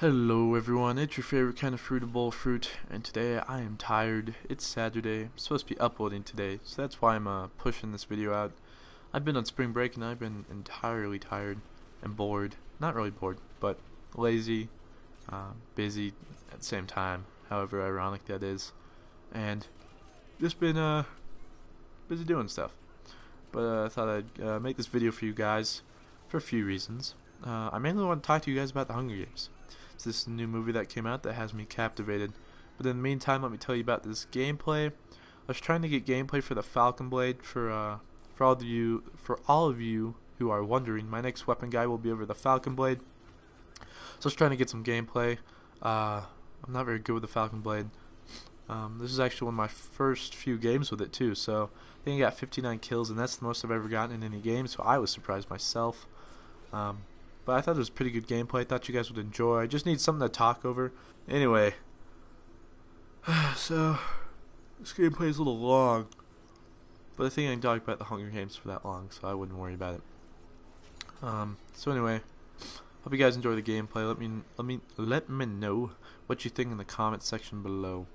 Hello everyone, it's your favorite kind of fruit, ABowloFruit, and today I am tired. It's Saturday. I'm supposed to be uploading today, so that's why I'm pushing this video out. I've been on spring break and I've been entirely tired and bored. Not really bored, but lazy, busy at the same time, however ironic that is. And just been busy doing stuff. But I thought I'd make this video for you guys for a few reasons. I mainly want to talk to you guys about the Hunger Games. It's this new movie that came out that has me captivated. But in the meantime, let me tell you about this gameplay. I was trying to get gameplay for the Falcon blade for all of you who are wondering. My next weapon guide will be over the Falcon blade. So I was trying to get some gameplay. I'm not very good with the Falcon blade. This is actually one of my first few games with it too. So I think I got 59 kills, and that's the most I've ever gotten in any game. So I was surprised myself. But I thought it was pretty good gameplay. I thought you guys would enjoy. I just need something to talk over. Anyway, so this gameplay is a little long, but I think I can talk about the Hunger Games for that long, so I wouldn't worry about it. So anyway, hope you guys enjoy the gameplay. Let me know what you think in the comment section below.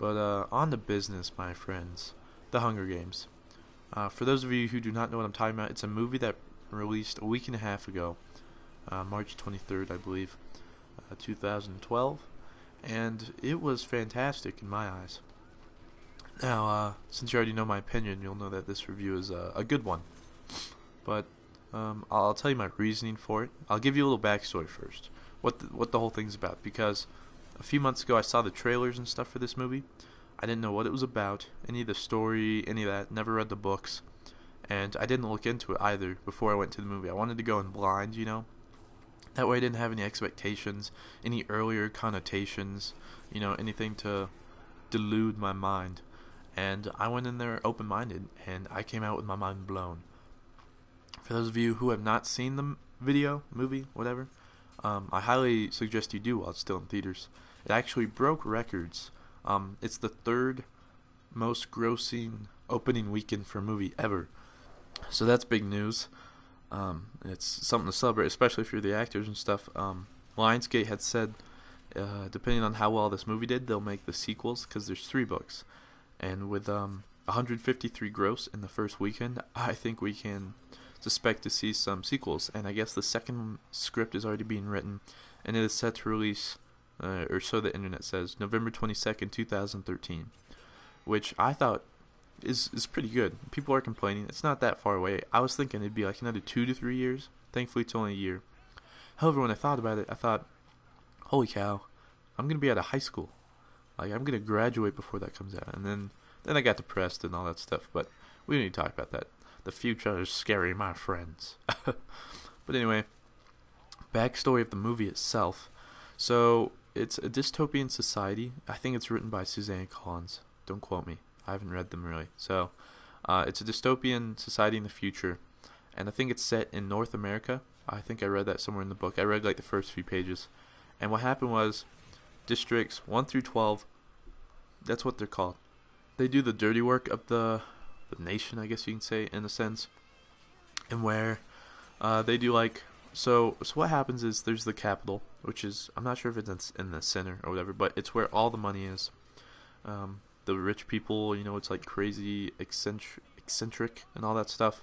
But on to business, my friends. The Hunger Games. For those of you who do not know what I'm talking about, it's a movie that released a week and a half ago. March 23rd, I believe, 2012, and it was fantastic in my eyes. Now, since you already know my opinion, you'll know that this review is a good one. But I'll tell you my reasoning for it. I'll give you a little backstory first, what the whole thing's about, because a few months ago I saw the trailers and stuff for this movie. I didn't know what it was about, any of the story, any of that. Never read the books, and I didn't look into it either before I went to the movie. I wanted to go in blind, you know. That way I didn't have any expectations, any earlier connotations, you know, anything to delude my mind. And I went in there open-minded, and I came out with my mind blown. For those of you who have not seen the movie, whatever, I highly suggest you do while it's still in theaters. It actually broke records. It's the third most grossing opening weekend for a movie ever. So that's big news. It's something to celebrate, especially if you're the actors and stuff. Lionsgate had said, depending on how well this movie did, they'll make the sequels, because there's 3 books. And with 153 gross in the first weekend, I think we can suspect to see some sequels. And I guess the second script is already being written, and it is set to release, or so the internet says, November 22nd, 2013, which I thought is pretty good. People are complaining. It's not that far away. I was thinking it'd be like another 2 to 3 years. Thankfully, it's only a year. However, when I thought about it, I thought, holy cow, I'm going to be out of high school. Like, I'm going to graduate before that comes out. And then I got depressed and all that stuff. But we don't need to talk about that. The future is scary, my friends. But anyway, backstory of the movie itself. So, it's a dystopian society. I think it's written by Suzanne Collins. Don't quote me. I haven't read them really. So, it's a dystopian society in the future, and I think it's set in North America. I think I read that somewhere in the book. I read like the first few pages, and what happened was, districts 1 through 12, that's what they're called. They do the dirty work of the nation, I guess you can say, in a sense, and where they do like, so what happens is there's the capital, which is, I'm not sure if it's in the center or whatever, but it's where all the money is. The rich people, you know, it's like crazy, eccentric, and all that stuff.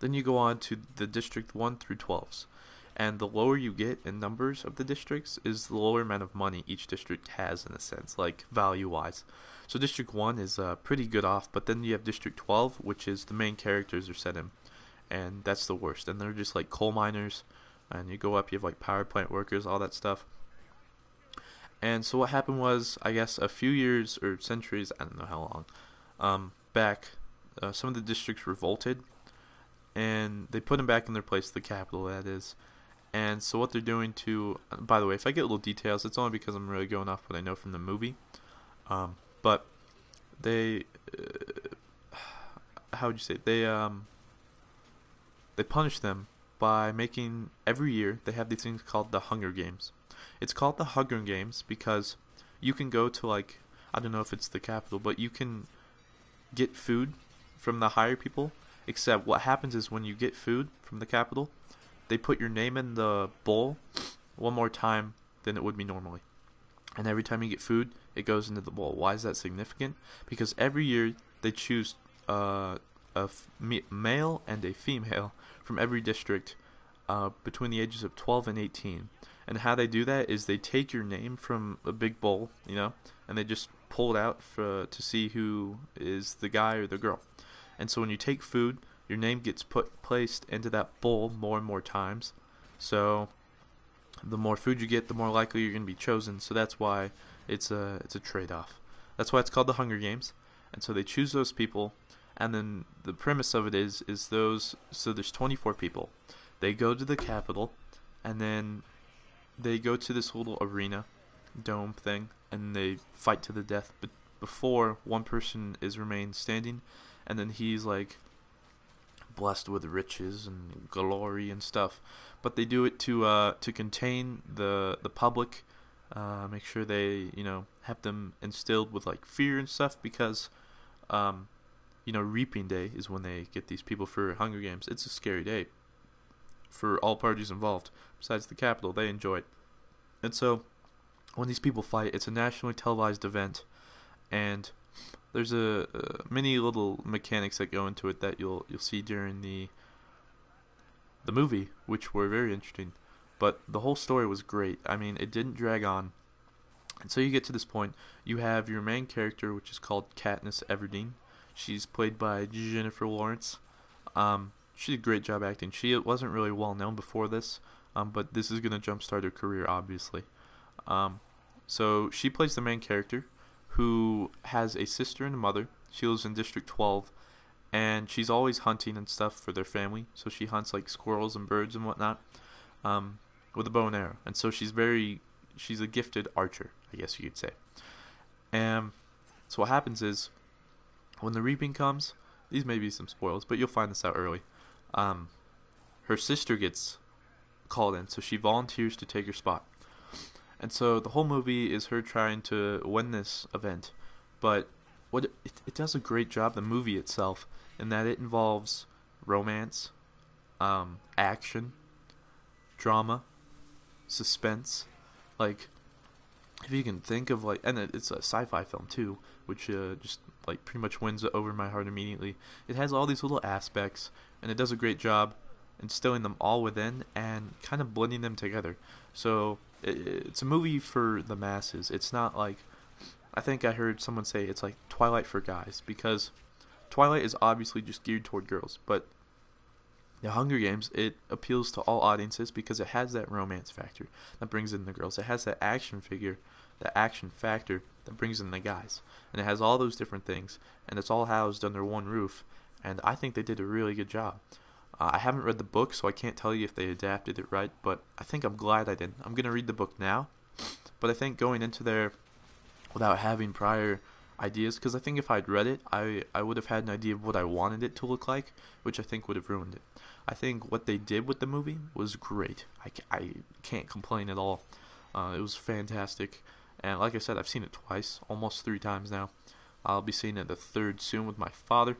Then you go on to the district 1 through 12s. And the lower you get in numbers of the districts is the lower amount of money each district has, in a sense, like value-wise. So District 1 is pretty good off, but then you have District 12, which is the main characters are set in. And that's the worst. And they're just like coal miners. And you go up, you have like power plant workers, all that stuff. And so what happened was, I guess, a few years or centuries, I don't know how long, back, some of the districts revolted, and they put them back in their place, the capital, that is. And so what they're doing to, by the way, if I get little details, it's only because I'm really going off what I know from the movie. But they, how would you say, they punish them by making, every year, they have these things called the Hunger Games. It's called the Hunger Games because you can go to, like, I don't know if it's the capital, but you can get food from the higher people, except what happens is when you get food from the capital, they put your name in the bowl one more time than it would be normally. And every time you get food, it goes into the bowl. Why is that significant? Because every year they choose male and a female from every district between the ages of 12 and 18. And how they do that is they take your name from a big bowl, and they just pull it out to see who is the guy or the girl. And so when you take food, your name gets placed into that bowl more and more times. So the more food you get, the more likely you're going to be chosen. So that's why it's a trade-off. That's why it's called the Hunger Games. And so they choose those people, and then the premise of it is those. So there's 24 people. They go to the capital, and then they go to this little arena, dome thing, and they fight to the death. But before one person is remained standing, and then he's like blessed with riches and glory and stuff. But they do it to contain the public, make sure they have them instilled with like fear and stuff, because reaping day is when they get these people for Hunger Games. It's a scary day for all parties involved. Besides the capital, they enjoy it. And so when these people fight, it's a nationally televised event, and there's a many little mechanics that go into it that you'll see during the movie, which were very interesting. But the whole story was great. I mean, it didn't drag on. And so you get to this point. You have your main character, which is called Katniss Everdeen. She's played by Jennifer Lawrence. She did a great job acting. She wasn't really well known before this, but this is going to jumpstart her career, obviously. So she plays the main character, who has a sister and a mother. She lives in District 12, and she's always hunting and stuff for their family. So she hunts like squirrels and birds and whatnot, with a bow and arrow. And so she's a gifted archer, I guess you could say. And so what happens is, when the reaping comes, these may be some spoils, but you'll find this out early. Her sister gets called in, so she volunteers to take her spot. And so the whole movie is her trying to win this event. But it does a great job, the movie itself, in that it involves romance, action, drama, suspense. Like, if you can think of and it's a sci-fi film too, which just pretty much wins over my heart immediately. It has all these little aspects, and it does a great job instilling them all within and kind of blending them together. So it's a movie for the masses. It's not like, I think I heard someone say it's like Twilight for guys, because Twilight is obviously just geared toward girls, but The Hunger Games, it appeals to all audiences because it has that romance factor that brings in the girls. It has that action factor that brings in the guys. And it has all those different things, and it's all housed under one roof. And I think they did a really good job. I haven't read the book, so I can't tell you if they adapted it right, but I think I'm glad I didn't. I'm going to read the book now, but I think going into there without having prior ideas, because I think if I'd read it, I would have had an idea of what I wanted it to look like, which I think would have ruined it. I think what they did with the movie was great. I can't complain at all. It was fantastic, and like I said, I've seen it twice, almost 3 times now. I'll be seeing it the 3rd soon with my father.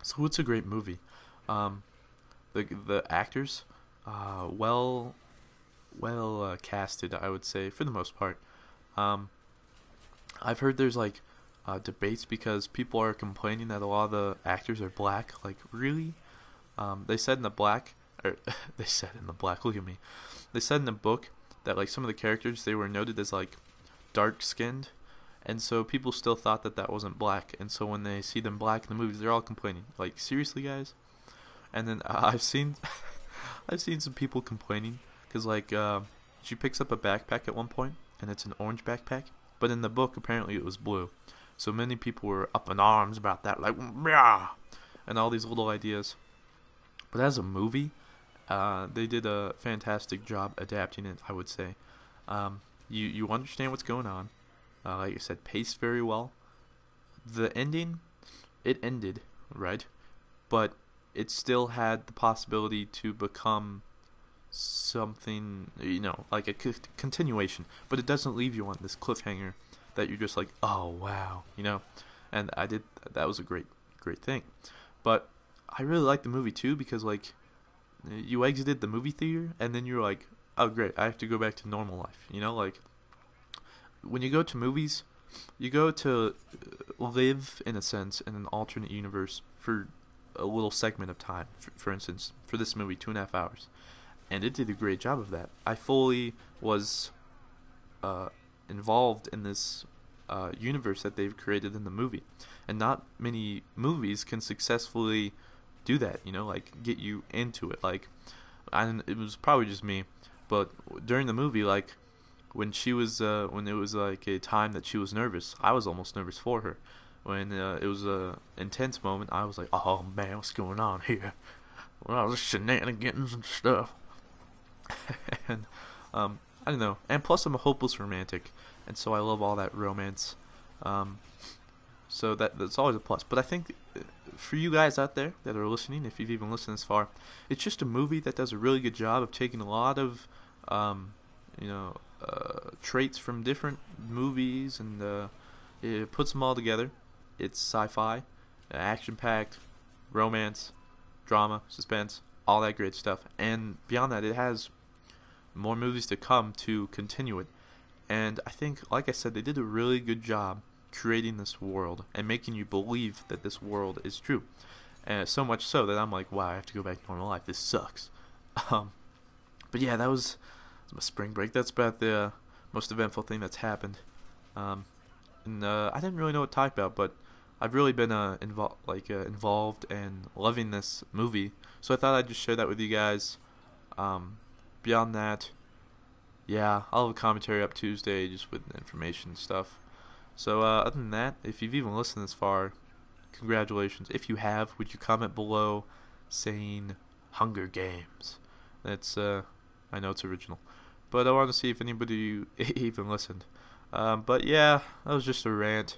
So it's a great movie. The actors, well casted, I would say, for the most part. I've heard there's debates because people are complaining that a lot of the actors are black. Like, really? They said in the black, look at me. They said in the book that some of the characters, they were noted as dark skinned, and so people still thought that wasn't black, and so when they see them black in the movies, they're all complaining. Like, seriously, guys? And then I've seen some people complaining because she picks up a backpack at one point, and it's an orange backpack, but in the book apparently it was blue. So many people were up in arms about that, and all these little ideas. But as a movie, they did a fantastic job adapting it, I would say. You understand what's going on. Like I said, paced very well. The ending, it ended, right? But it still had the possibility to become something, like a continuation. But it doesn't leave you on this cliffhanger that you're just like, oh, wow, And that was a great thing. But I really liked the movie too because, you exited the movie theater and then you're like, oh great, I have to go back to normal life. You know, like when you go to movies, you go to live in a sense in an alternate universe for a little segment of time. For instance, for this movie, 2.5 hours, and it did a great job of that. I fully was involved in this universe that they've created in the movie, and not many movies can successfully do that. You know, like get you into it. Like, it was probably just me, but during the movie, like when she was when it was like a time that she was nervous, I was almost nervous for her. When it was a intense moment, I was like, oh man, what's going on here? Well, there's shenanigans and stuff. And I don't know. And plus, I'm a hopeless romantic, and so I love all that romance. So that's always a plus. But I think for you guys out there that are listening, if you've even listened this far, it's just a movie that does a really good job of taking a lot of traits from different movies, and it puts them all together. It's sci-fi, action-packed, romance, drama, suspense, all that great stuff. And beyond that, it has more movies to come to continue it. And I think, like I said, they did a really good job creating this world and making you believe that this world is true. And so much so that I'm like, wow, I have to go back to normal life. This sucks. But yeah, that was my spring break. That's about the most eventful thing that's happened. And I didn't really know what to talk about, but I've really been involved and loving this movie. So I thought I'd just share that with you guys. Beyond that, yeah, I'll have a commentary up Tuesday just with information and stuff. So other than that, if you've even listened this far, congratulations. If you have, would you comment below saying Hunger Games? That's I know it's original, but I want to see if anybody even listened. But yeah, that was just a rant.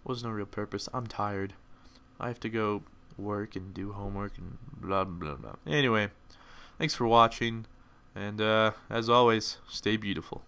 Was no real purpose. I'm tired. I have to go work and do homework and blah blah blah. Anyway, thanks for watching, and as always, stay beautiful.